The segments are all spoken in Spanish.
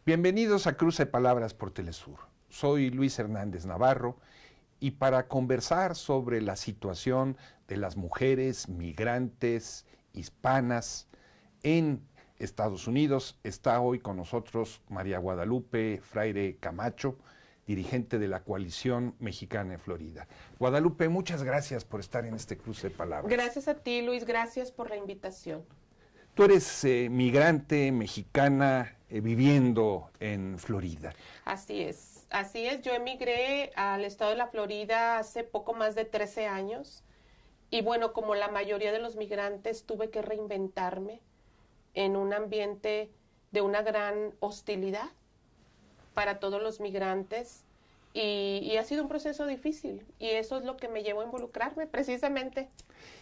Bienvenidos a Cruce Palabras por Telesur. Soy Luis Hernández Navarro y para conversar sobre la situación de las mujeres migrantes hispanas en Estados Unidos está hoy con nosotros María Guadalupe Freire Camacho, dirigente de la Coalición Mexicana en Florida. Guadalupe, muchas gracias por estar en este Cruce de Palabras. Gracias a ti, Luis, gracias por la invitación. Tú eres migrante mexicana viviendo en Florida. Así es. Yo emigré al estado de la Florida hace poco más de 13 años y bueno, como la mayoría de los migrantes, tuve que reinventarme en un ambiente de una gran hostilidad para todos los migrantes y ha sido un proceso difícil y eso es lo que me llevó a involucrarme precisamente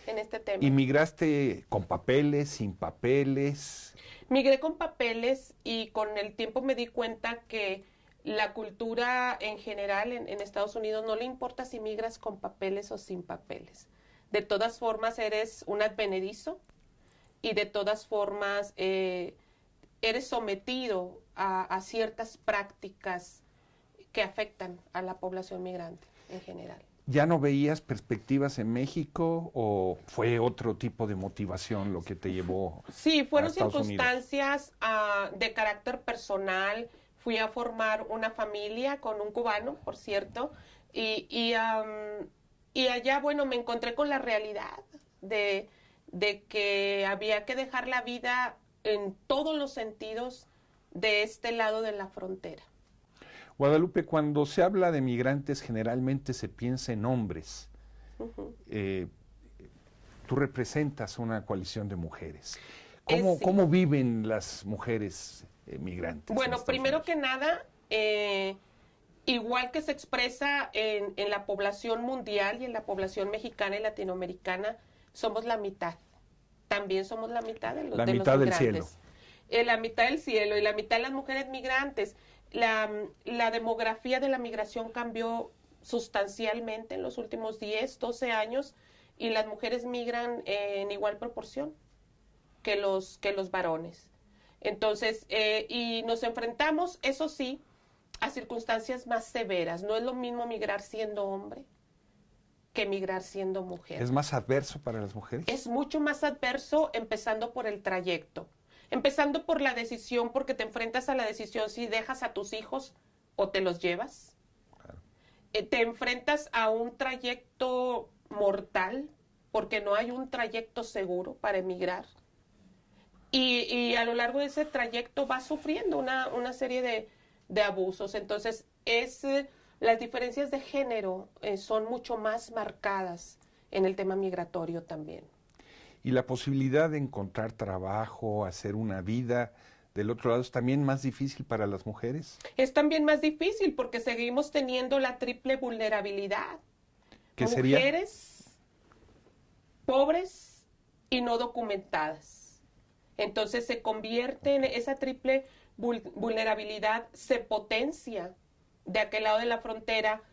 en este tema. ¿Inmigraste con papeles, sin papeles? Migré con papeles y con el tiempo me di cuenta que la cultura en general en Estados Unidos no le importa si migras con papeles o sin papeles. De todas formas eres un advenedizo y de todas formas eres sometido a ciertas prácticas que afectan a la población migrante en general. ¿Ya no veías perspectivas en México o fue otro tipo de motivación lo que te llevó Sí, fueron a Estados circunstancias de carácter personal. Fui a formar una familia con un cubano, por cierto, y allá, bueno, me encontré con la realidad de que había que dejar la vida en todos los sentidos de este lado de la frontera. Guadalupe, cuando se habla de migrantes generalmente se piensa en hombres. Tú representas una coalición de mujeres. Sí. ¿Cómo viven las mujeres migrantes? Bueno, primero que nada, igual que se expresa en la población mundial y en la población mexicana y latinoamericana, somos la mitad. También somos la mitad de los la de mitad los del cielo. La mitad del cielo y la mitad de las mujeres migrantes. La demografía de la migración cambió sustancialmente en los últimos 10, 12 años y las mujeres migran en igual proporción que los varones. Entonces, y nos enfrentamos, eso sí, a circunstancias más severas. No es lo mismo migrar siendo hombre que migrar siendo mujer. ¿Es más adverso para las mujeres? Es mucho más adverso empezando por el trayecto. Empezando por la decisión, porque te enfrentas a la decisión si dejas a tus hijos o te los llevas. Claro. Te enfrentas a un trayecto mortal, porque no hay un trayecto seguro para emigrar. Y a lo largo de ese trayecto vas sufriendo una serie de abusos. Entonces, las diferencias de género son mucho más marcadas en el tema migratorio también. Y la posibilidad de encontrar trabajo, hacer una vida del otro lado, ¿es también más difícil para las mujeres? Es también más difícil porque seguimos teniendo la triple vulnerabilidad. ¿Qué sería? Mujeres pobres y no documentadas. Entonces se convierte en esa triple vulnerabilidad, se potencia de aquel lado de la frontera.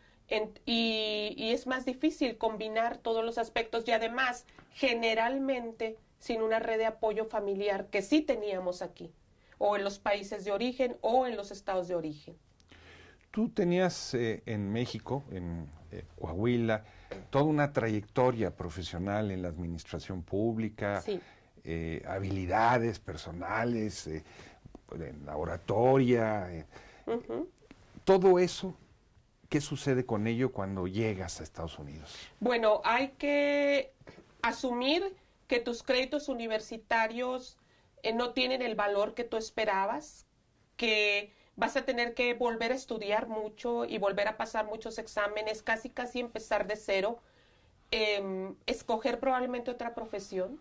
Y es más difícil combinar todos los aspectos y además generalmente sin una red de apoyo familiar que sí teníamos aquí o en los países de origen o en los estados de origen. Tú tenías en México, en Coahuila, toda una trayectoria profesional en la administración pública, Sí. Habilidades personales, en la oratoria, todo eso. ¿Qué sucede con ello cuando llegas a Estados Unidos? Bueno, hay que asumir que tus créditos universitarios no tienen el valor que tú esperabas, que vas a tener que volver a estudiar mucho y volver a pasar muchos exámenes, casi empezar de cero, escoger probablemente otra profesión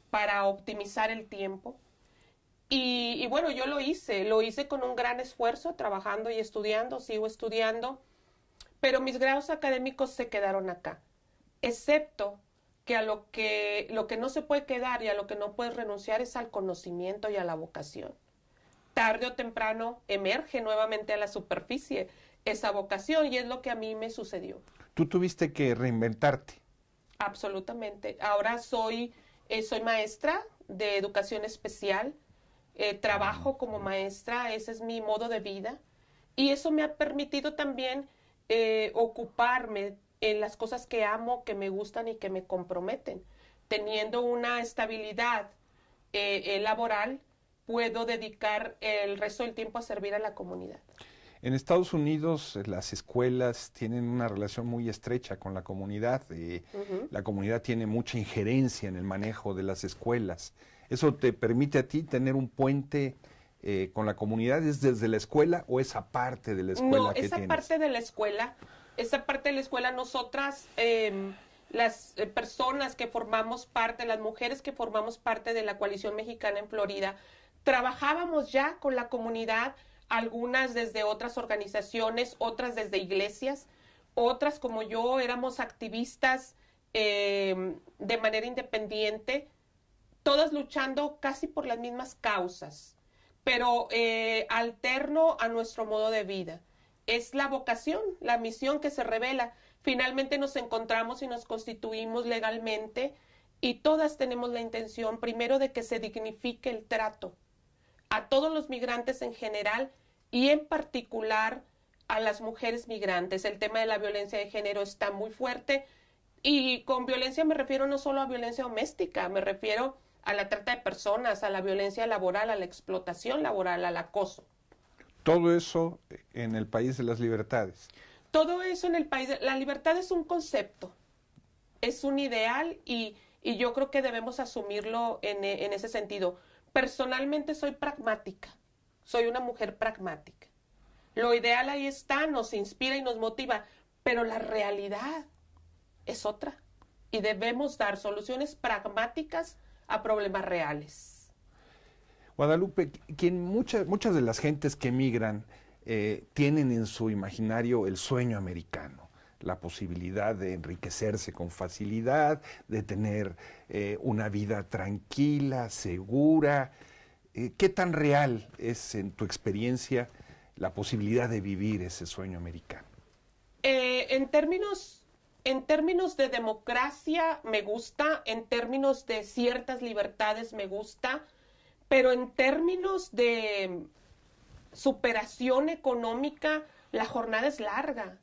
para optimizar el tiempo. Y bueno, yo lo hice con un gran esfuerzo, trabajando y estudiando, sigo estudiando, pero mis grados académicos se quedaron acá, excepto que lo que no se puede quedar y a lo que no puedes renunciar es al conocimiento y a la vocación. Tarde o temprano emerge nuevamente a la superficie esa vocación y es lo que a mí me sucedió. Tú tuviste que reinventarte. Absolutamente. Ahora soy maestra de educación especial. trabajo como maestra, ese es mi modo de vida. Y eso me ha permitido también ocuparme en las cosas que amo, que me gustan y que me comprometen. Teniendo una estabilidad laboral, puedo dedicar el resto del tiempo a servir a la comunidad. En Estados Unidos las escuelas tienen una relación muy estrecha con la comunidad. La comunidad tiene mucha injerencia en el manejo de las escuelas. ¿Eso te permite a ti tener un puente con la comunidad? ¿Es desde la escuela o esa parte de la escuela que tienes? No, esa parte de la escuela, nosotras, las personas que formamos parte, las mujeres que formamos parte de la Coalición Mexicana en Florida, trabajábamos ya con la comunidad, algunas desde otras organizaciones, otras desde iglesias, otras como yo éramos activistas de manera independiente, todas luchando casi por las mismas causas, pero alterno a nuestro modo de vida. Es la vocación, la misión que se revela. Finalmente nos encontramos y nos constituimos legalmente y todas tenemos la intención, primero, de que se dignifique el trato a todos los migrantes en general y en particular a las mujeres migrantes. El tema de la violencia de género está muy fuerte y con violencia me refiero no solo a violencia doméstica, me refiero a la trata de personas, a la violencia laboral, a la explotación laboral, al acoso. Todo eso en el país de las libertades. Todo eso en el país. La libertad es un concepto, es un ideal y yo creo que debemos asumirlo en ese sentido. Personalmente soy pragmática, soy una mujer pragmática. Lo ideal ahí está, nos inspira y nos motiva, pero la realidad es otra y debemos dar soluciones pragmáticas a problemas reales. Guadalupe, muchas de las gentes que emigran tienen en su imaginario el sueño americano, la posibilidad de enriquecerse con facilidad, de tener una vida tranquila, segura. ¿Qué tan real es en tu experiencia la posibilidad de vivir ese sueño americano? En términos de democracia me gusta, en términos de ciertas libertades me gusta, pero en términos de superación económica la jornada es larga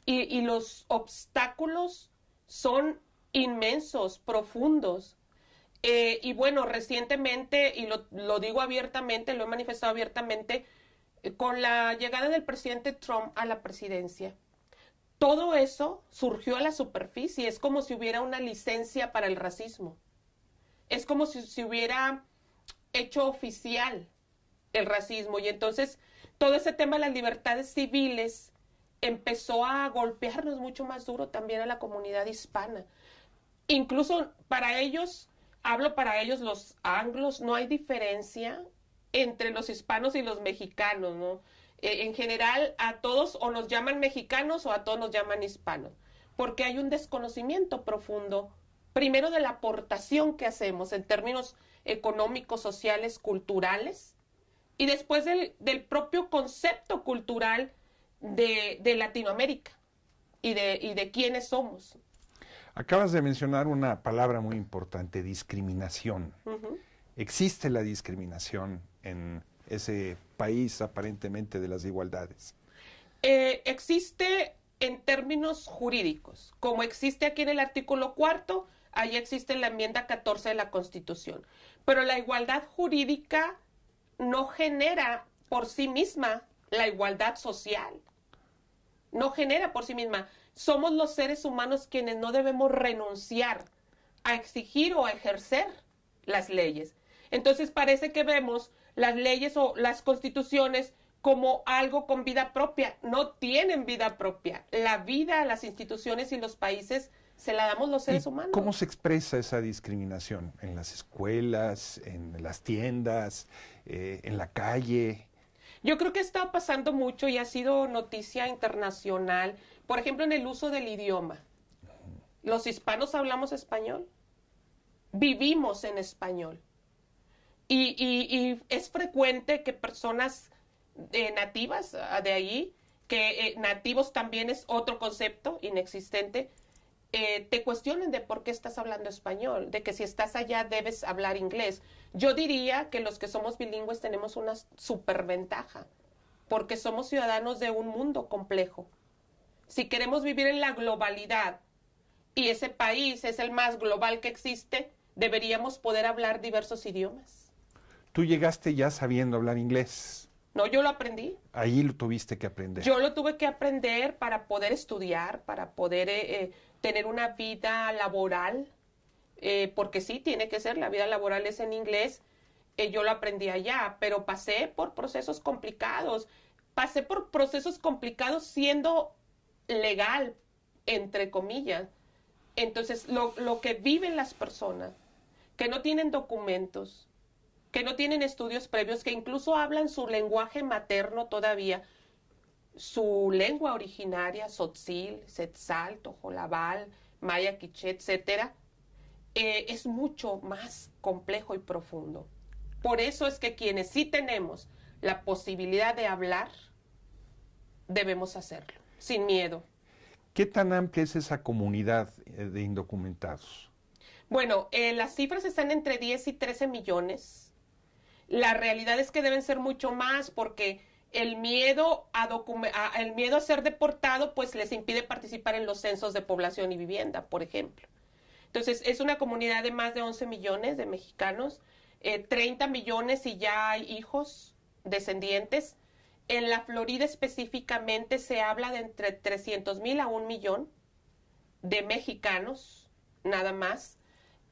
y los obstáculos son inmensos, profundos. Y bueno, recientemente, y lo digo abiertamente, lo he manifestado abiertamente, con la llegada del presidente Trump a la presidencia, todo eso surgió a la superficie. Es como si hubiera una licencia para el racismo. Es como si se hubiera hecho oficial el racismo. Y entonces todo ese tema de las libertades civiles empezó a golpearnos mucho más duro también a la comunidad hispana. Incluso para ellos, hablo para ellos, los anglos, no hay diferencia entre los hispanos y los mexicanos, ¿no? En general, a todos o nos llaman mexicanos o a todos nos llaman hispanos, porque hay un desconocimiento profundo, primero de la aportación que hacemos en términos económicos, sociales, culturales, y después del propio concepto cultural de Latinoamérica y de quiénes somos. Acabas de mencionar una palabra muy importante, discriminación. ¿Existe la discriminación en ese país aparentemente de las igualdades? Existe en términos jurídicos, como existe aquí en el artículo 4, ahí existe en la enmienda 14 de la Constitución. Pero la igualdad jurídica no genera por sí misma la igualdad social. No genera por sí misma. Somos los seres humanos quienes no debemos renunciar a exigir o a ejercer las leyes. Entonces parece que vemos las leyes o las constituciones como algo con vida propia. No tienen vida propia. La vida, las instituciones y los países se la damos los seres humanos. ¿Cómo se expresa esa discriminación? ¿En las escuelas, en las tiendas, en la calle? Yo creo que está pasando mucho y ha sido noticia internacional. Por ejemplo, en el uso del idioma. Los hispanos hablamos español. Vivimos en español. Y es frecuente que personas nativas de allí, que nativos también es otro concepto inexistente, te cuestionen de por qué estás hablando español, de que si estás allá debes hablar inglés. Yo diría que los que somos bilingües tenemos una superventaja, porque somos ciudadanos de un mundo complejo. Si queremos vivir en la globalidad y ese país es el más global que existe, deberíamos poder hablar diversos idiomas. Tú llegaste ya sabiendo hablar inglés. No, yo lo aprendí. Ahí lo tuviste que aprender. Yo lo tuve que aprender para poder estudiar, para poder tener una vida laboral, porque sí, tiene que ser, la vida laboral es en inglés. Yo lo aprendí allá, pero pasé por procesos complicados. Pasé por procesos complicados siendo legal, entre comillas. Entonces, lo que viven las personas, que no tienen documentos, que no tienen estudios previos, que incluso hablan su lenguaje materno todavía, su lengua originaria, Tzotzil, Setzal, Tojolabal, Maya, Quiché, etcétera, es mucho más complejo y profundo. Por eso es que quienes sí tenemos la posibilidad de hablar, debemos hacerlo, sin miedo. ¿Qué tan amplia es esa comunidad de indocumentados? Bueno, las cifras están entre 10 y 13 millones. La realidad es que deben ser mucho más porque el miedo a ser deportado pues les impide participar en los censos de población y vivienda, por ejemplo. Entonces, es una comunidad de más de 11 millones de mexicanos, 30 millones si ya hay hijos descendientes. En la Florida específicamente se habla de entre 300,000 a 1,000,000 de mexicanos, nada más.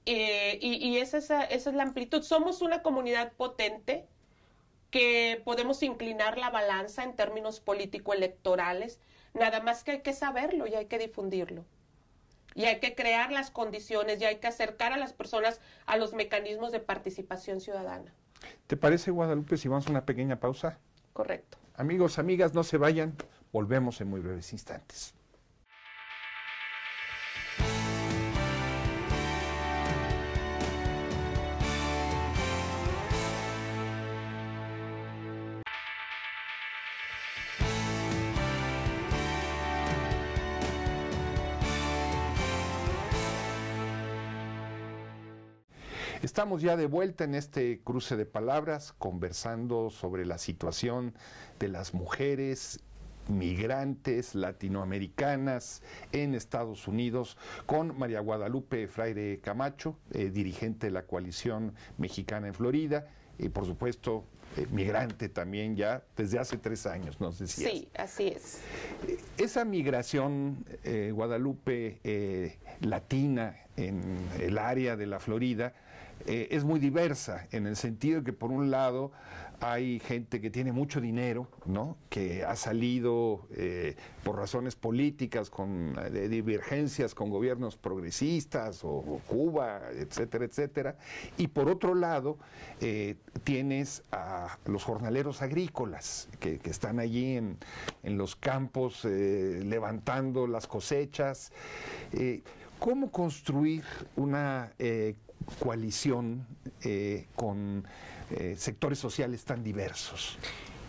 Y esa es la amplitud. Somos una comunidad potente que podemos inclinar la balanza en términos político-electorales, nada más que hay que saberlo y hay que difundirlo. Y hay que crear las condiciones y hay que acercar a las personas a los mecanismos de participación ciudadana. ¿Te parece, Guadalupe, si vamos a una pequeña pausa? Correcto. Amigos, amigas, no se vayan. Volvemos en muy breves instantes. Estamos ya de vuelta en este cruce de palabras, conversando sobre la situación de las mujeres migrantes latinoamericanas en Estados Unidos con María Guadalupe Freire Camacho, dirigente de la Coalición Mexicana en Florida, y por supuesto migrante también ya desde hace 3 años, nos decías. Sí, así es. Esa migración, Guadalupe, latina en el área de la Florida, es muy diversa en el sentido de que por un lado hay gente que tiene mucho dinero, ¿no?, que ha salido por razones políticas, con divergencias con gobiernos progresistas o Cuba, etcétera, etcétera, y por otro lado tienes a los jornaleros agrícolas que están allí en los campos levantando las cosechas. ¿Cómo construir una coalición con sectores sociales tan diversos?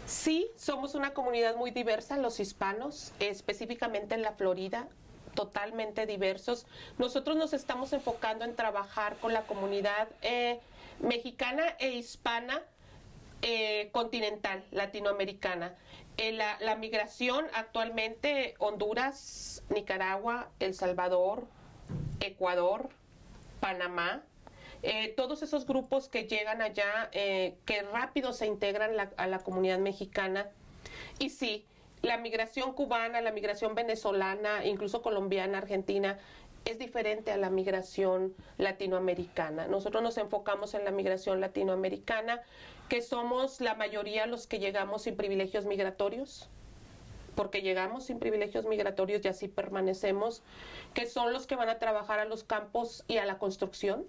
Sí, somos una comunidad muy diversa, los hispanos, específicamente en la Florida, totalmente diversos. Nosotros nos estamos enfocando en trabajar con la comunidad mexicana e hispana continental, latinoamericana. La migración actualmente, Honduras, Nicaragua, El Salvador, Ecuador, Panamá, todos esos grupos que llegan allá, que rápido se integran a la comunidad mexicana. Y sí, la migración cubana, la migración venezolana, incluso colombiana, argentina, es diferente a la migración latinoamericana. Nosotros nos enfocamos en la migración latinoamericana, que somos la mayoría los que llegamos sin privilegios migratorios, porque llegamos sin privilegios migratorios y así permanecemos, que son los que van a trabajar a los campos y a la construcción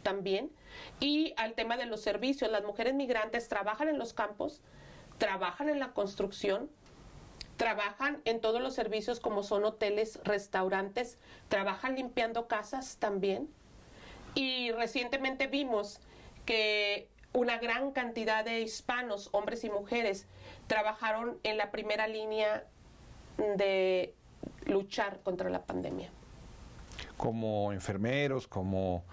también, y al tema de los servicios. Las mujeres migrantes trabajan en los campos, trabajan en la construcción, trabajan en todos los servicios como son hoteles, restaurantes, trabajan limpiando casas también. Y recientemente vimos que una gran cantidad de hispanos, hombres y mujeres, trabajaron en la primera línea de luchar contra la pandemia. como enfermeros, como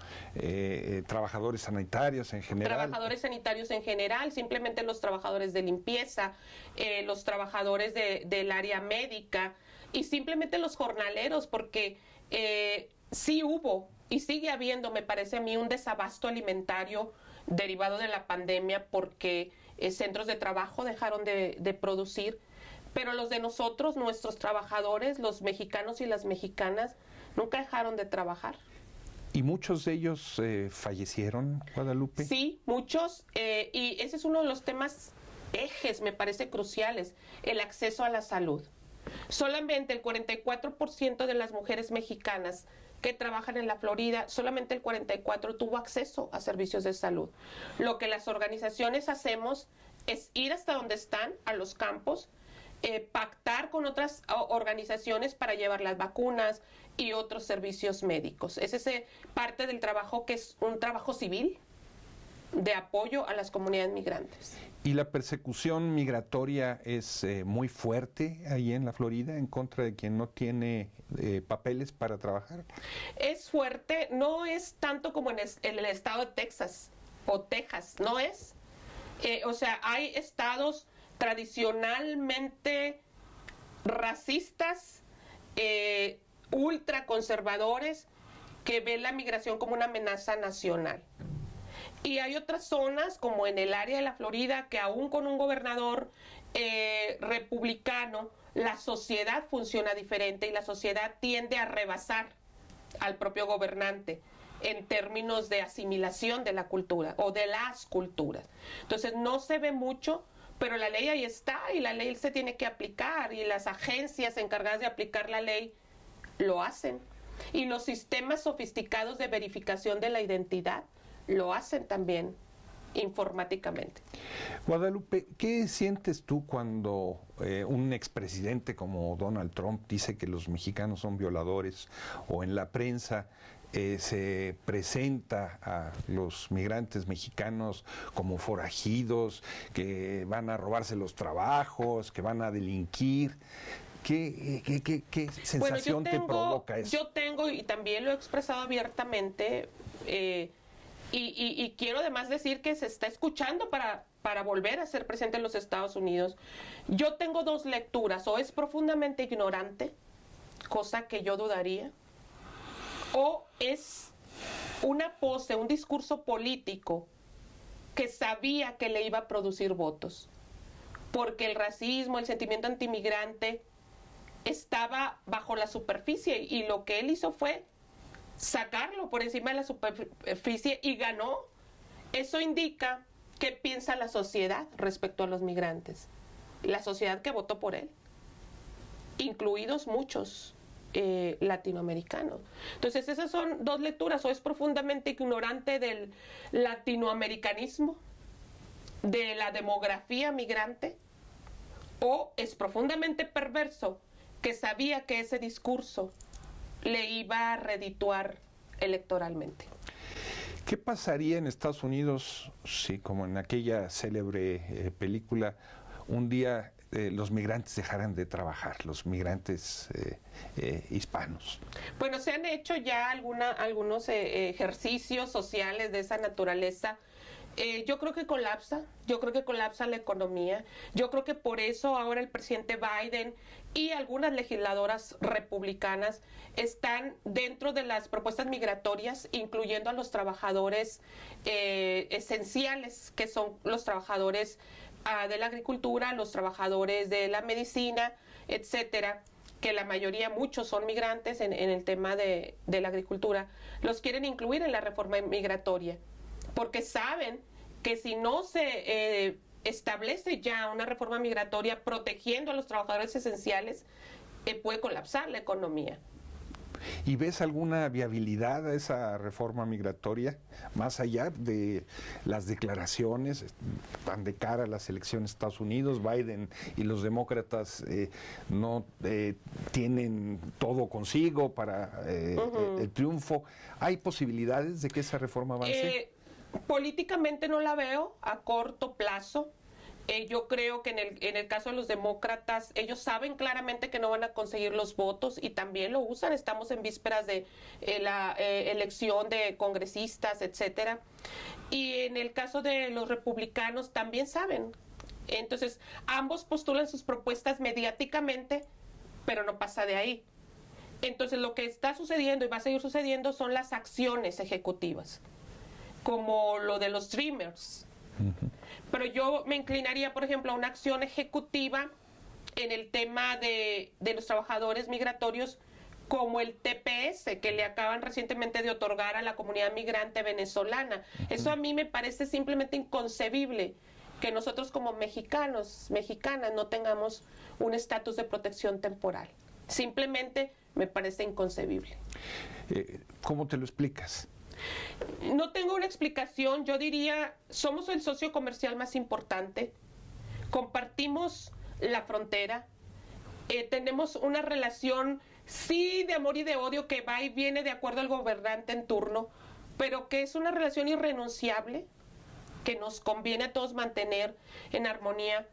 trabajadores sanitarios en general. Trabajadores sanitarios en general, simplemente los trabajadores de limpieza, los trabajadores del área médica y simplemente los jornaleros, porque sí hubo y sigue habiendo, me parece a mí, un desabasto alimentario derivado de la pandemia porque centros de trabajo dejaron de producir, pero los de nosotros, nuestros trabajadores, los mexicanos y las mexicanas, nunca dejaron de trabajar. ¿Y muchos de ellos fallecieron, Guadalupe? Sí, muchos, y ese es uno de los temas ejes, me parece cruciales, el acceso a la salud. Solamente el 44% de las mujeres mexicanas que trabajan en la Florida, solamente el 44% tuvo acceso a servicios de salud. Lo que las organizaciones hacemos es ir hasta donde están, a los campos, pactar con otras organizaciones para llevar las vacunas y otros servicios médicos. Ese es parte del trabajo que es un trabajo civil de apoyo a las comunidades migrantes. ¿Y la persecución migratoria es muy fuerte ahí en la Florida en contra de quien no tiene papeles para trabajar? Es fuerte, no es tanto como en el estado de Texas o Texas, no es. O sea, hay estados tradicionalmente racistas, ultraconservadores, que ven la migración como una amenaza nacional. Y hay otras zonas, como en el área de la Florida, que aún con un gobernador republicano, la sociedad funciona diferente y la sociedad tiende a rebasar al propio gobernante en términos de asimilación de la cultura o de las culturas. Entonces no se ve mucho, pero la ley ahí está y la ley se tiene que aplicar y las agencias encargadas de aplicar la ley lo hacen. Y los sistemas sofisticados de verificación de la identidad lo hacen también informáticamente. Guadalupe, ¿qué sientes tú cuando un expresidente como Donald Trump dice que los mexicanos son violadores o en la prensa se presenta a los migrantes mexicanos como forajidos, que van a robarse los trabajos, que van a delinquir? ¿Qué sensación te provoca eso? Yo tengo, y también lo he expresado abiertamente, y quiero además decir que se está escuchando para volver a ser presidente en los Estados Unidos. Yo tengo dos lecturas: o es profundamente ignorante, cosa que yo dudaría, o es una pose, un discurso político que sabía que le iba a producir votos, porque el racismo, el sentimiento antimigrante estaba bajo la superficie y lo que él hizo fue sacarlo por encima de la superficie y ganó. Eso indica qué piensa la sociedad respecto a los migrantes, la sociedad que votó por él, incluidos muchos latinoamericanos. Entonces esas son dos lecturas: o es profundamente ignorante del latinoamericanismo, de la demografía migrante, o es profundamente perverso, que sabía que ese discurso le iba a redituar electoralmente. ¿Qué pasaría en Estados Unidos si, como en aquella célebre película, un día los migrantes dejaran de trabajar, los migrantes hispanos? Bueno, se han hecho ya algunos ejercicios sociales de esa naturaleza. Yo creo que colapsa la economía. Yo creo que por eso ahora el presidente Biden y algunas legisladoras republicanas están dentro de las propuestas migratorias, incluyendo a los trabajadores esenciales, que son los trabajadores de la agricultura, los trabajadores de la medicina, etcétera, que la mayoría, muchos son migrantes en el tema de la agricultura. Los quieren incluir en la reforma migratoria, porque saben que si no se establece ya una reforma migratoria protegiendo a los trabajadores esenciales, puede colapsar la economía. ¿Y ves alguna viabilidad a esa reforma migratoria, más allá de las declaraciones tan de cara a las elecciones de Estados Unidos? Biden y los demócratas no tienen todo consigo para el triunfo. ¿Hay posibilidades de que esa reforma avance? Políticamente no la veo a corto plazo. Yo creo que en el caso de los demócratas, ellos saben claramente que no van a conseguir los votos y también lo usan. Estamos en vísperas de la elección de congresistas, etcétera. Y en el caso de los republicanos también saben. Entonces, ambos postulan sus propuestas mediáticamente, pero no pasa de ahí. Entonces, lo que está sucediendo y va a seguir sucediendo son las acciones ejecutivas, como lo de los Dreamers. Pero yo me inclinaría, por ejemplo, a una acción ejecutiva en el tema de los trabajadores migratorios, como el TPS que le acaban recientemente de otorgar a la comunidad migrante venezolana. Eso a mí me parece simplemente inconcebible, que nosotros como mexicanas, no tengamos un estatus de protección temporal. Simplemente me parece inconcebible. ¿Cómo te lo explicas? No tengo una explicación. Yo diría, somos el socio comercial más importante, compartimos la frontera, tenemos una relación, sí, de amor y de odio que va y viene de acuerdo al gobernante en turno, pero que es una relación irrenunciable, que nos conviene a todos mantener en armonía,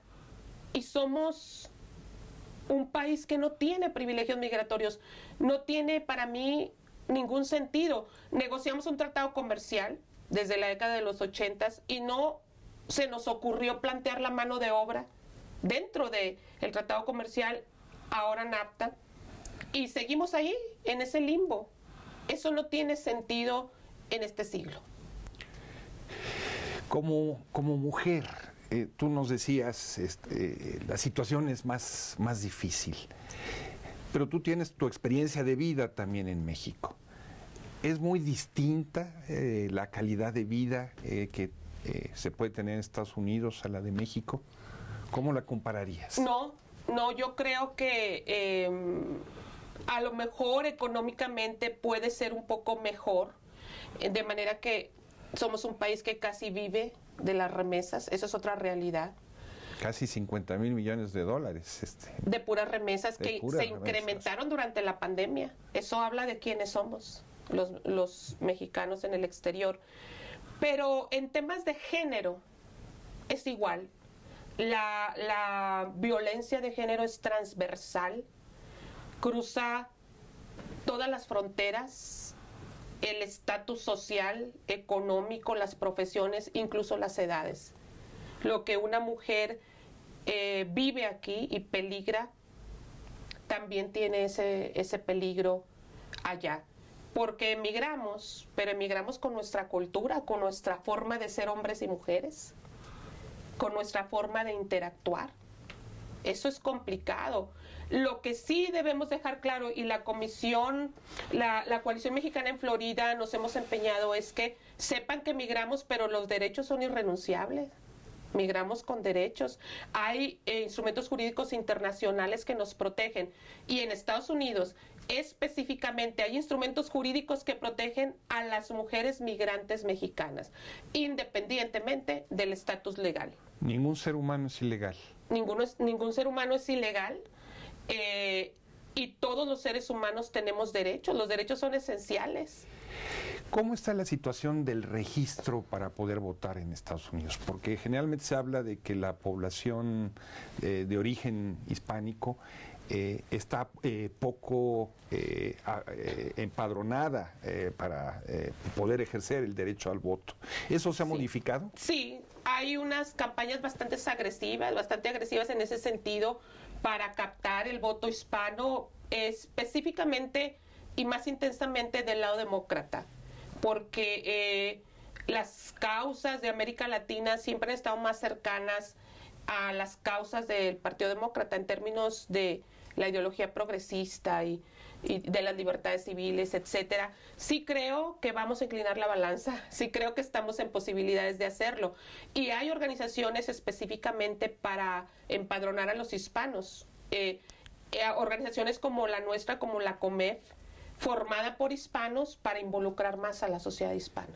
y somos un país que no tiene privilegios migratorios, no tiene para mí ningún sentido. Negociamos un tratado comercial desde la década de los 80 y no se nos ocurrió plantear la mano de obra dentro del tratado comercial, ahora NAFTA, y seguimos ahí, en ese limbo. Eso no tiene sentido en este siglo. Como mujer, tú nos decías, la situación es más difícil, pero tú tienes tu experiencia de vida también en México. ¿Es muy distinta la calidad de vida que se puede tener en Estados Unidos a la de México? ¿Cómo la compararías? No, yo creo que a lo mejor económicamente puede ser un poco mejor, de manera que somos un país que casi vive de las remesas, eso es otra realidad. Casi 50,000 millones de dólares. De puras remesas que se incrementaron durante la pandemia. Eso habla de quiénes somos los mexicanos en el exterior. Pero en temas de género es igual. La violencia de género es transversal, cruza todas las fronteras, el estatus social, económico, las profesiones, incluso las edades. Lo que una mujer vive aquí y peligra, también tiene ese peligro allá. Porque emigramos, pero emigramos con nuestra cultura, con nuestra forma de ser hombres y mujeres, con nuestra forma de interactuar. Eso es complicado. Lo que sí debemos dejar claro, y la comisión, la Coalición Mexicana en Florida nos hemos empeñado, es que sepan que migramos, pero los derechos son irrenunciables. Migramos con derechos. Hay instrumentos jurídicos internacionales que nos protegen. Y en Estados Unidos, específicamente, hay instrumentos jurídicos que protegen a las mujeres migrantes mexicanas, independientemente del estatus legal. Ningún ser humano es ilegal. Ningún ser humano es ilegal. Y todos los seres humanos tenemos derechos. Los derechos son esenciales. ¿Cómo está la situación del registro para poder votar en Estados Unidos? Porque generalmente se habla de que la población de origen hispánico está poco empadronada para poder ejercer el derecho al voto. ¿Eso se ha modificado? Sí, hay unas campañas bastante agresivas en ese sentido para captar el voto hispano, específicamente y más intensamente del lado demócrata, porque las causas de América Latina siempre han estado más cercanas a las causas del Partido Demócrata en términos de la ideología progresista y de las libertades civiles, etcétera. Sí creo que vamos a inclinar la balanza, sí creo que estamos en posibilidades de hacerlo. Y hay organizaciones específicamente para empadronar a los hispanos, organizaciones como la nuestra, como la COMEF, formada por hispanos para involucrar más a la sociedad hispana.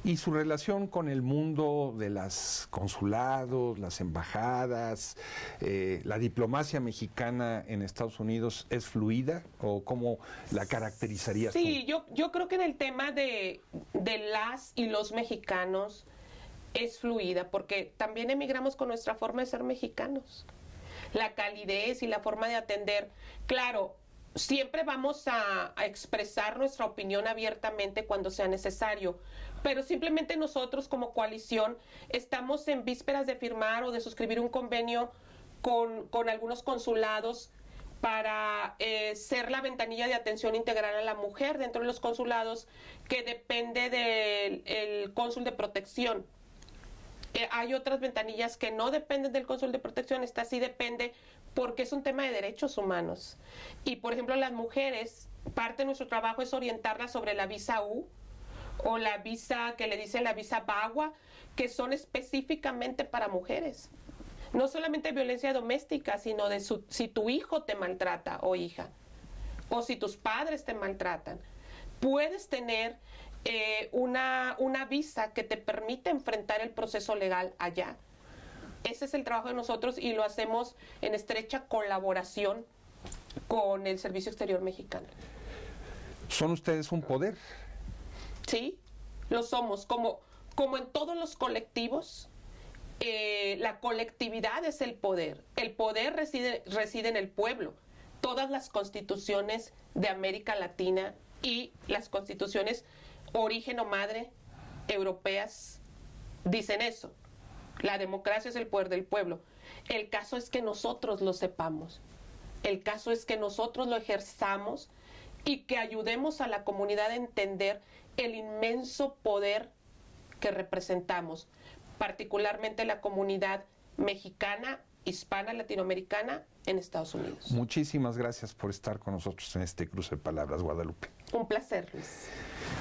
¿Y su relación con el mundo de los consulados, las embajadas, la diplomacia mexicana en Estados Unidos es fluida o cómo la caracterizarías tú? Sí, yo creo que en el tema de las y los mexicanos es fluida, porque también emigramos con nuestra forma de ser mexicanos. La calidez y la forma de atender. Claro, siempre vamos a expresar nuestra opinión abiertamente cuando sea necesario, pero simplemente nosotros como coalición estamos en vísperas de firmar o de suscribir un convenio con algunos consulados para ser la ventanilla de atención integral a la mujer dentro de los consulados, que depende del cónsul de protección. Hay otras ventanillas que no dependen del cónsul de protección, esta sí depende porque es un tema de derechos humanos. Y por ejemplo, las mujeres, parte de nuestro trabajo es orientarlas sobre la visa U o la visa que le dicen la visa BAGUA, que son específicamente para mujeres. No solamente violencia doméstica, sino de si tu hijo te maltrata o hija, o si tus padres te maltratan. Puedes tener una visa que te permite enfrentar el proceso legal allá. Ese es el trabajo de nosotros y lo hacemos en estrecha colaboración con el Servicio Exterior Mexicano. ¿Son ustedes un poder? Sí, lo somos. Como en todos los colectivos, la colectividad es el poder. El poder reside en el pueblo. Todas las constituciones de América Latina y las constituciones origen o madre europeas dicen eso. La democracia es el poder del pueblo. El caso es que nosotros lo sepamos. El caso es que nosotros lo ejerzamos y que ayudemos a la comunidad a entender el inmenso poder que representamos, particularmente la comunidad mexicana, hispana, latinoamericana en Estados Unidos. Muchísimas gracias por estar con nosotros en este cruce de palabras, Guadalupe. Un placer, Luis.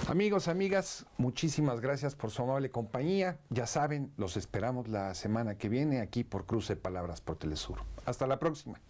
Amigos, amigas, muchísimas gracias por su amable compañía. Ya saben, los esperamos la semana que viene aquí por Cruce de Palabras por Telesur. Hasta la próxima.